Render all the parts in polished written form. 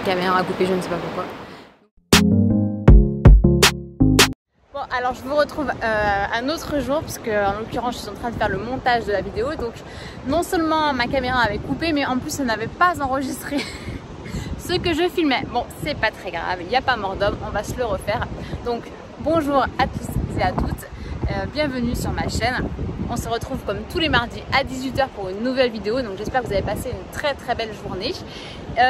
caméra a coupé, je ne sais pas pourquoi. Bon, alors je vous retrouve un autre jour parce que en l'occurrence je suis en train de faire le montage de la vidéo, donc non seulement ma caméra avait coupé, mais en plus ça n'avait pas enregistré ce que je filmais. Bon, c'est pas très grave, il n'y a pas mort d'homme, on va se le refaire. Donc bonjour à tous et à toutes, bienvenue sur ma chaîne. On se retrouve comme tous les mardis à 18 h pour une nouvelle vidéo, donc j'espère que vous avez passé une très belle journée.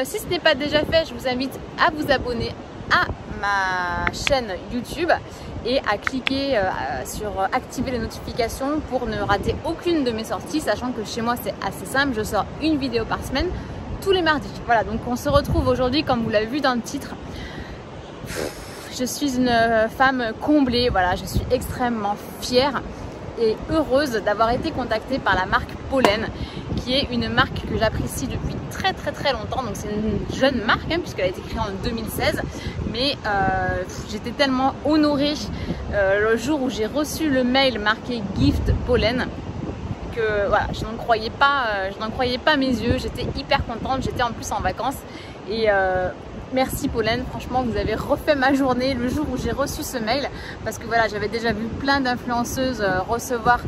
Si ce n'est pas déjà fait, je vous invite à vous abonner à ma chaîne YouTube et à cliquer sur activer les notifications pour ne rater aucune de mes sorties, sachant que chez moi c'est assez simple, je sors une vidéo par semaine tous les mardis. Voilà, donc on se retrouve aujourd'hui, comme vous l'avez vu dans le titre. Je suis une femme comblée, voilà, je suis extrêmement fière et heureuse d'avoir été contactée par la marque Pollen, qui est une marque que j'apprécie depuis très longtemps. Donc c'est une jeune marque, hein, puisqu'elle a été créée en 2016, mais j'étais tellement honorée le jour où j'ai reçu le mail marqué Gift Pollen que voilà, je n'en croyais pas mes yeux. J'étais hyper contente, j'étais en plus en vacances et merci Pollen, franchement vous avez refait ma journée le jour où j'ai reçu ce mail, parce que voilà, j'avais déjà vu plein d'influenceuses recevoir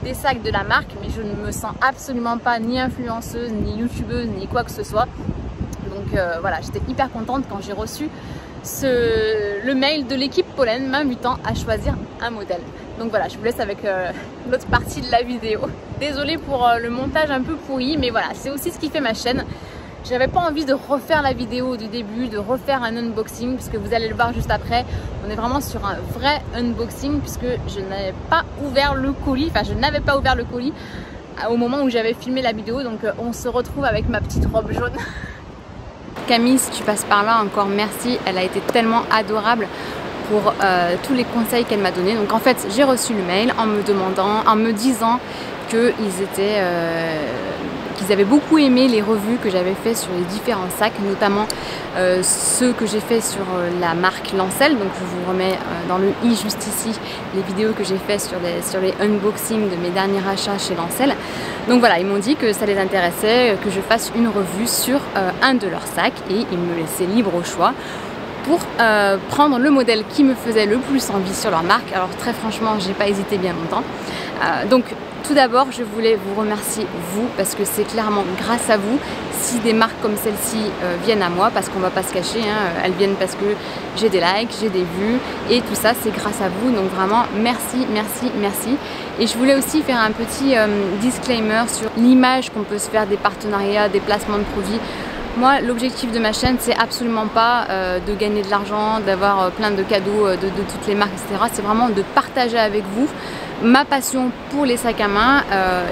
des sacs de la marque, mais je ne me sens absolument pas ni influenceuse, ni youtubeuse, ni quoi que ce soit. Donc voilà, j'étais hyper contente quand j'ai reçu le mail de l'équipe Pollen m'invitant à choisir un modèle. Donc voilà, je vous laisse avec l'autre partie de la vidéo. Désolée pour le montage un peu pourri, mais voilà, c'est aussi ce qui fait ma chaîne. J'avais pas envie de refaire la vidéo du début, de refaire un unboxing, puisque vous allez le voir juste après. On est vraiment sur un vrai unboxing, puisque je n'avais pas ouvert le colis, au moment où j'avais filmé la vidéo. Donc on se retrouve avec ma petite robe jaune. Camille, si tu passes par là, encore merci, elle a été tellement adorable pour tous les conseils qu'elle m'a donnés. Donc en fait, j'ai reçu le mail en me disant qu'ils avaient beaucoup aimé les revues que j'avais fait sur les différents sacs, notamment ceux que j'ai fait sur la marque Lancel. Donc je vous remets dans le i juste ici les vidéos que j'ai fait sur les unboxings de mes derniers achats chez Lancel. Donc voilà, ils m'ont dit que ça les intéressait, que je fasse une revue sur un de leurs sacs, et ils me laissaient libre au choix pour prendre le modèle qui me faisait le plus envie sur leur marque. Alors très franchement, j'ai pas hésité bien longtemps. Donc tout d'abord, je voulais vous remercier vous, parce que c'est clairement grâce à vous si des marques comme celle-ci viennent à moi, parce qu'on va pas se cacher, hein, elles viennent parce que j'ai des likes, j'ai des vues, et tout ça c'est grâce à vous. Donc vraiment merci. Et je voulais aussi faire un petit disclaimer sur l'image qu'on peut se faire des partenariats, des placements de produits. Moi, l'objectif de ma chaîne, c'est absolument pas de gagner de l'argent, d'avoir plein de cadeaux de toutes les marques, etc. C'est vraiment de partager avec vous ma passion pour les sacs à main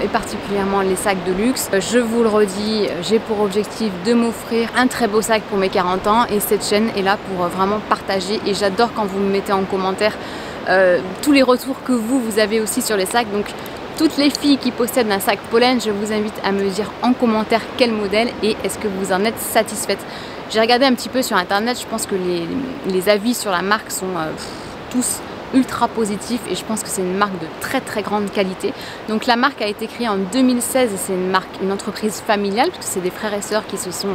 et particulièrement les sacs de luxe. Je vous le redis, j'ai pour objectif de m'offrir un très beau sac pour mes 40 ans, et cette chaîne est là pour vraiment partager. Et j'adore quand vous me mettez en commentaire tous les retours que vous avez aussi sur les sacs. Donc toutes les filles qui possèdent un sac Pollen, je vous invite à me dire en commentaire quel modèle et est-ce que vous en êtes satisfaite. J'ai regardé un petit peu sur internet, je pense que les avis sur la marque sont tous ultra positifs, et je pense que c'est une marque de très grande qualité. Donc la marque a été créée en 2016 et c'est une entreprise familiale, puisque c'est des frères et sœurs qui se sont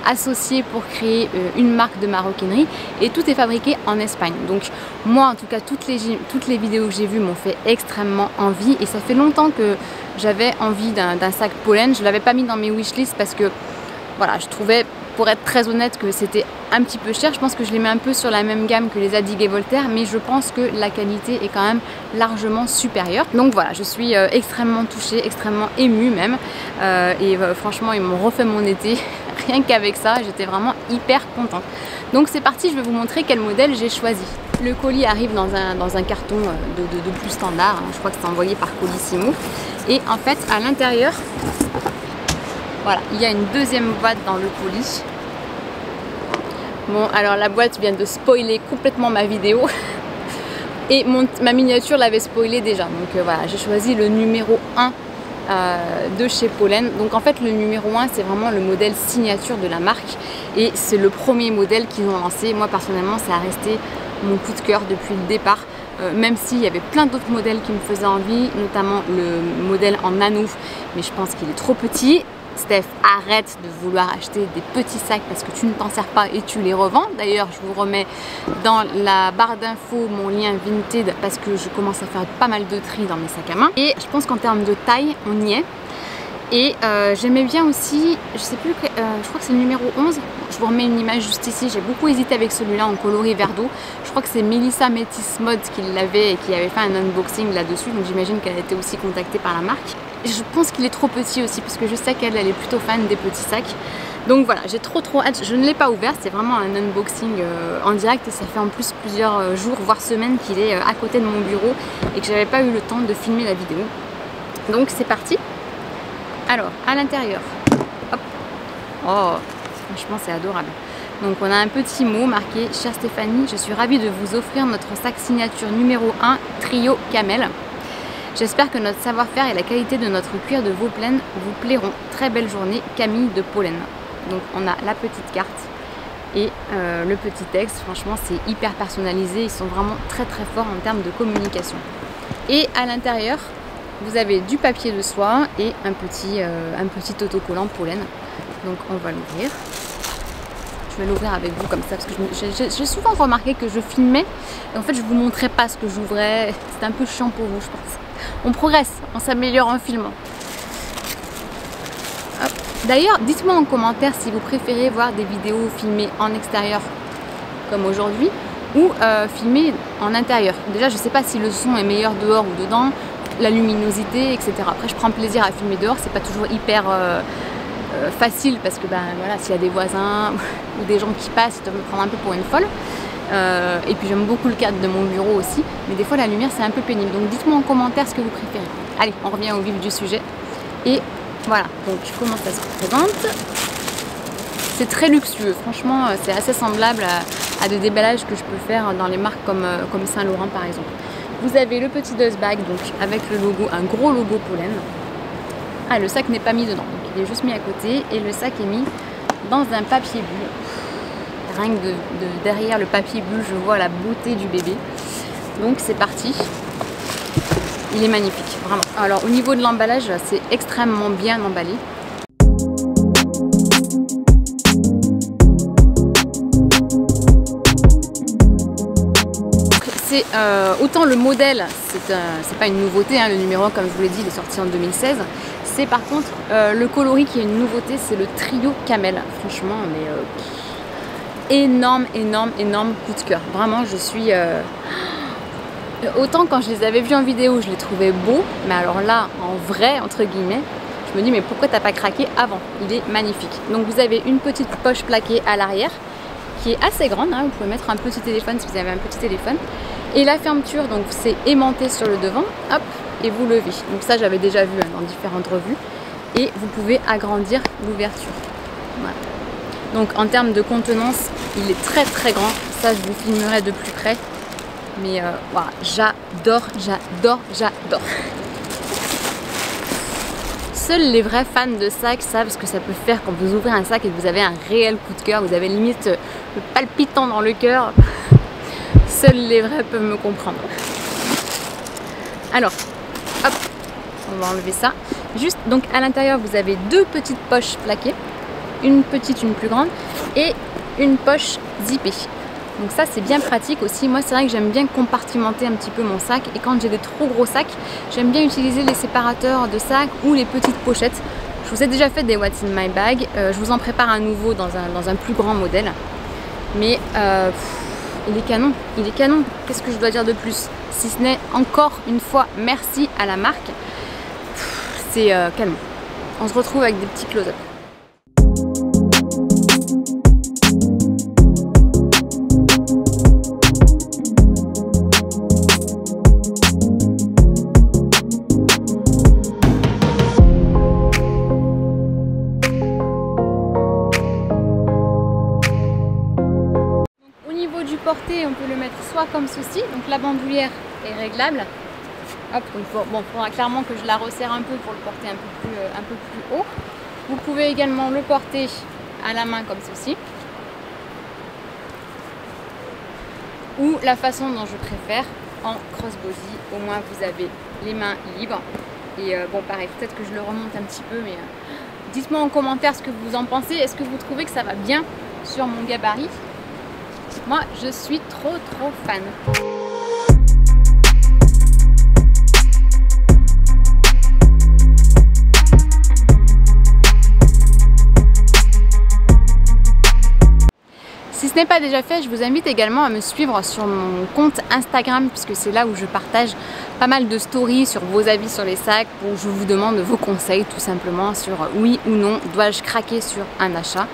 associés pour créer une marque de maroquinerie, et tout est fabriqué en Espagne. Donc moi en tout cas, toutes les vidéos que j'ai vues m'ont fait extrêmement envie, et ça fait longtemps que j'avais envie d'un sac Pollen. Je l'avais pas mis dans mes wishlists parce que voilà, je trouvais, pour être très honnête, que c'était un petit peu cher. Je pense que je les mets un peu sur la même gamme que les Adidas et Voltaire, mais je pense que la qualité est quand même largement supérieure. Donc voilà, je suis extrêmement touchée, extrêmement émue même, et franchement ils m'ont refait mon été rien qu'avec ça. J'étais vraiment hyper contente. Donc c'est parti, je vais vous montrer quel modèle j'ai choisi. Le colis arrive dans un carton de plus standard, hein. Je crois que c'est envoyé par Colissimo, et en fait à l'intérieur, voilà, il y a une deuxième boîte dans le colis. Bon, alors la boîte vient de spoiler complètement ma vidéo et ma miniature l'avait spoilé déjà. Donc voilà, j'ai choisi le numéro 1 de chez Pollen. Donc en fait le numéro 1 c'est vraiment le modèle signature de la marque, et c'est le premier modèle qu'ils ont lancé. Moi personnellement ça a resté mon coup de cœur depuis le départ. Même s'il y avait plein d'autres modèles qui me faisaient envie, notamment le modèle en nano, mais je pense qu'il est trop petit. Steph, arrête de vouloir acheter des petits sacs parce que tu ne t'en sers pas et tu les revends. D'ailleurs, je vous remets dans la barre d'infos mon lien Vinted parce que je commence à faire pas mal de tri dans mes sacs à main. Et je pense qu'en termes de taille, on y est. Et j'aimais bien aussi, je sais plus, je crois que c'est le numéro 11. Je vous remets une image juste ici. J'ai beaucoup hésité avec celui-là en coloris vert d'eau. Je crois que c'est Melissa Métis Mode qui l'avait et qui avait fait un unboxing là-dessus. Donc j'imagine qu'elle a été aussi contactée par la marque. Je pense qu'il est trop petit aussi parce que je sais qu'elle est plutôt fan des petits sacs. Donc voilà, j'ai trop hâte. Je ne l'ai pas ouvert, c'est vraiment un unboxing en direct et ça fait en plus plusieurs jours, voire semaines qu'il est à côté de mon bureau et que j'avais pas eu le temps de filmer la vidéo. Donc c'est parti. Alors, à l'intérieur, hop, oh, franchement c'est adorable. Donc on a un petit mot marqué « Chère Stéphanie, je suis ravie de vous offrir notre sac signature numéro 1 Trio Camel. J'espère que notre savoir-faire et la qualité de notre cuir de veau pleine vous plairont. Très belle journée, Camille de Pollen ». Donc on a la petite carte et le petit texte. Franchement c'est hyper personnalisé, ils sont vraiment très forts en termes de communication. Et à l'intérieur, vous avez du papier de soie et un petit autocollant pollen. Donc on va l'ouvrir. Je vais l'ouvrir avec vous comme ça parce que j'ai souvent remarqué que je filmais et en fait je vous montrais pas ce que j'ouvrais. C'était un peu chiant pour vous, je pense. On progresse, on s'améliore en filmant. D'ailleurs, dites-moi en commentaire si vous préférez voir des vidéos filmées en extérieur comme aujourd'hui ou filmées en intérieur. Déjà je sais pas si le son est meilleur dehors ou dedans, la luminosité, etc. Après je prends plaisir à filmer dehors, c'est pas toujours hyper facile parce que ben voilà, s'il y a des voisins ou des gens qui passent, ils doivent me prendre un peu pour une folle. Et puis j'aime beaucoup le cadre de mon bureau aussi, mais des fois la lumière c'est un peu pénible. Donc dites-moi en commentaire ce que vous préférez. Allez, on revient au vif du sujet. Et voilà, donc comment ça se représente. C'est très luxueux, franchement c'est assez semblable à des déballages que je peux faire dans les marques comme Saint-Laurent par exemple. Vous avez le petit dust bag donc avec le logo, un gros logo pollen. Ah, le sac n'est pas mis dedans, donc il est juste mis à côté et le sac est mis dans un papier bulle. Rien que derrière le papier bulle, je vois la beauté du bébé. Donc c'est parti. Il est magnifique, vraiment. Alors au niveau de l'emballage, c'est extrêmement bien emballé. Autant le modèle, c'est pas une nouveauté, hein, le numéro 1 comme je vous l'ai dit, il est sorti en 2016. C'est par contre le coloris qui est une nouveauté, c'est le Trio Camel. Franchement, mais énorme coup de cœur. Vraiment, je suis... Autant quand je les avais vus en vidéo, je les trouvais beaux, mais alors là, en vrai, entre guillemets, je me dis mais pourquoi t'as pas craqué avant? Il est magnifique. Donc vous avez une petite poche plaquée à l'arrière, qui est assez grande, hein, vous pouvez mettre un petit téléphone si vous avez un petit téléphone. Et la fermeture, donc c'est aimanté sur le devant, hop, et vous levez. Donc ça j'avais déjà vu hein, dans différentes revues. Et vous pouvez agrandir l'ouverture. Voilà. Donc en termes de contenance, il est très grand. Ça je vous filmerai de plus près. Mais voilà, j'adore. Seuls les vrais fans de sacs savent ce que ça peut faire quand vous ouvrez un sac et que vous avez un réel coup de cœur. Vous avez limite le palpitant dans le cœur. Seuls les vrais peuvent me comprendre. Alors, hop, on va enlever ça. Juste, donc à l'intérieur, vous avez deux petites poches plaquées. Une petite, une plus grande. Et une poche zippée. Donc ça, c'est bien pratique aussi. Moi, c'est vrai que j'aime bien compartimenter un petit peu mon sac. Et quand j'ai des trop gros sacs, j'aime bien utiliser les séparateurs de sacs ou les petites pochettes. Je vous ai déjà fait des What's in my bag. Je vous en prépare un nouveau dans un plus grand modèle. Mais... il est canon, il est canon. Qu'est-ce que je dois dire de plus? Si ce n'est encore une fois merci à la marque. C'est canon. On se retrouve avec des petits close-up. Porté, on peut le mettre soit comme ceci, donc la bandoulière est réglable. Hop, bon, il faudra clairement que je la resserre un peu pour le porter un peu plus haut. Vous pouvez également le porter à la main comme ceci, ou la façon dont je préfère en crossbody. Au moins vous avez les mains libres Et bon pareil, peut-être que je le remonte un petit peu, mais dites-moi en commentaire ce que vous en pensez. Est-ce que vous trouvez que ça va bien sur mon gabarit? Moi je suis trop fan. Si ce n'est pas déjà fait, je vous invite également à me suivre sur mon compte Instagram, puisque c'est là où je partage pas mal de stories sur vos avis sur les sacs, où je vous demande vos conseils tout simplement sur oui ou non, dois-je craquer sur un achat.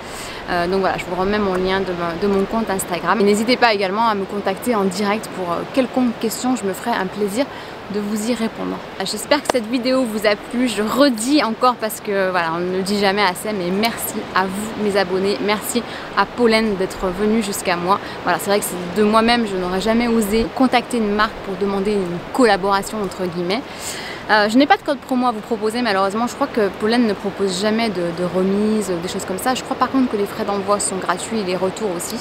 Donc voilà, je vous remets mon lien de mon compte Instagram. Et n'hésitez pas également à me contacter en direct pour quelconque question, je me ferai un plaisir de vous y répondre. J'espère que cette vidéo vous a plu. Je redis encore parce que voilà, on ne le dit jamais assez, mais merci à vous mes abonnés, merci à Pollen d'être venu jusqu'à moi. Voilà, c'est vrai que de moi-même je n'aurais jamais osé contacter une marque pour demander une collaboration entre guillemets. Je n'ai pas de code promo à vous proposer malheureusement, je crois que Pollen ne propose jamais de remise, des choses comme ça. Je crois par contre que les frais d'envoi sont gratuits et les retours aussi.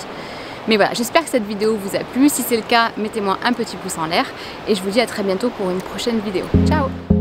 Mais voilà, j'espère que cette vidéo vous a plu. Si c'est le cas, mettez-moi un petit pouce en l'air. Et je vous dis à très bientôt pour une prochaine vidéo. Ciao!